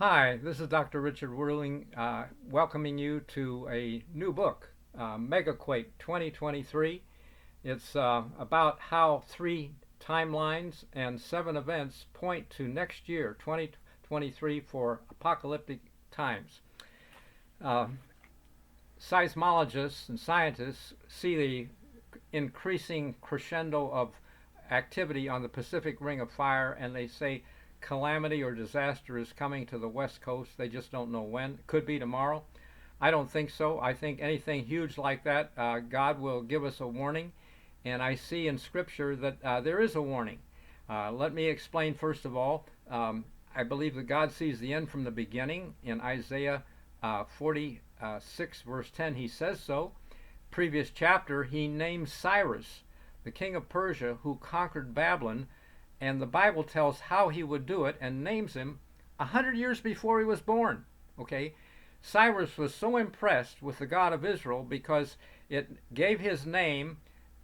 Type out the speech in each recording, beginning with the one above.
Hi, this is Dr. Richard Ruhling, welcoming you to a new book, MegaQuake 2023. It's about how three timelines and seven events point to next year, 2023, for apocalyptic times. Uh, Seismologists and scientists see the increasing crescendo of activity on the Pacific Ring of Fire, and they say calamity or disaster is coming to the West Coast. They just don't know when. It could be tomorrow. I don't think so. I think anything huge like that, God will give us a warning. And I see in Scripture that there is a warning. Let me explain first of all. I believe that God sees the end from the beginning. In Isaiah 46, verse 10, he says so. Previous chapter, he names Cyrus, the king of Persia, who conquered Babylon, and the Bible tells how he would do it and names him 100 years before he was born. Okay, Cyrus was so impressed with the God of Israel because it gave his name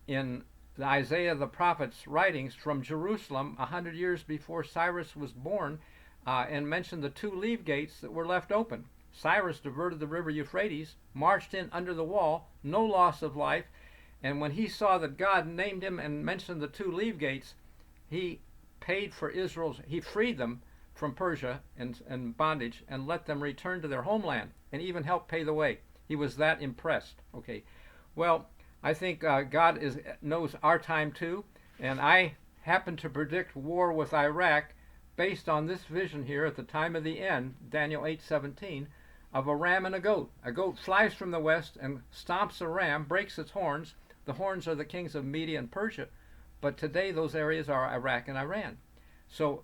in Isaiah the prophet's writings from Jerusalem 100 years before Cyrus was born, and mentioned the two leave gates that were left open. Cyrus diverted the river Euphrates, marched in under the wall, no loss of life, and when he saw that God named him and mentioned the two leave gates, he paid for Israel's, he freed them from Persia and bondage and let them return to their homeland, and even helped pay the way. He was that impressed. Okay, well, I think God knows our time too, and I happen to predict war with Iraq based on this vision here at the time of the end, Daniel 8:17, of a ram and a goat. A goat flies from the west and stomps a ram, breaks its horns. The horns are the kings of Media and Persia, but today those areas are Iraq and Iran. So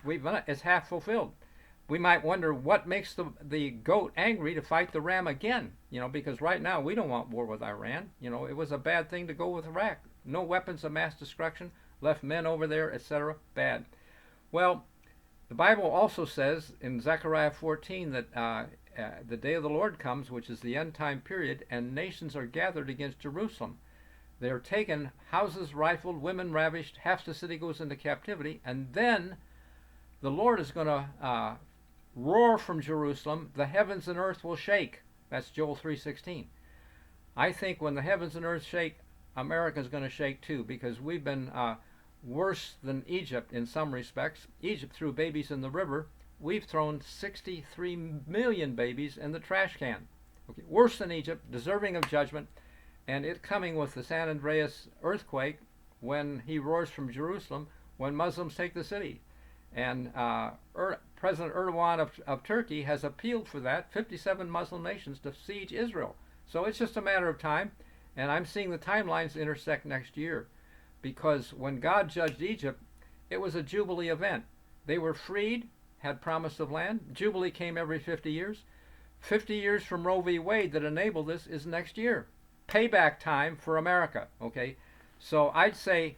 it's half fulfilled. We might wonder what makes the goat angry to fight the ram again, because right now we don't want war with Iran. It was a bad thing to go with Iraq. No weapons of mass destruction, left men over there, etc. Bad. Well, the Bible also says in Zechariah 14 that the day of the Lord comes, which is the end time period, and nations are gathered against Jerusalem. They are taken, houses rifled, women ravished, half the city goes into captivity, and then the Lord is going to roar from Jerusalem. The heavens and earth will shake. That's Joel 3:16. I think when the heavens and earth shake, America is going to shake too, because we've been worse than Egypt in some respects. Egypt threw babies in the river. We've thrown 63 million babies in the trash can. Okay, worse than Egypt, deserving of judgment. And it coming with the San Andreas earthquake when he roars from Jerusalem, when Muslims take the city. And President Erdogan of Turkey has appealed for that, 57 Muslim nations to siege Israel. So it's just a matter of time, and I'm seeing the timelines intersect next year. Because when God judged Egypt, it was a Jubilee event. They were freed, had promise of land. Jubilee came every 50 years. 50 years from Roe v. Wade that enabled this is next year. Payback time for America. Okay, so I'd say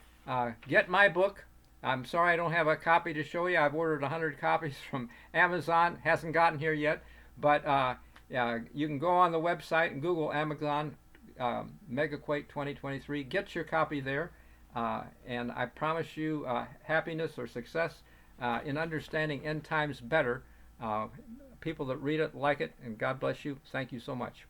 get my book. I'm sorry I don't have a copy to show you. I've ordered 100 copies from Amazon. Hasn't gotten here yet, but you can go on the website and Google Amazon MegaQuake 2023. Get your copy there, and I promise you happiness or success in understanding end times better. People that read it like it, and God bless you. Thank you so much.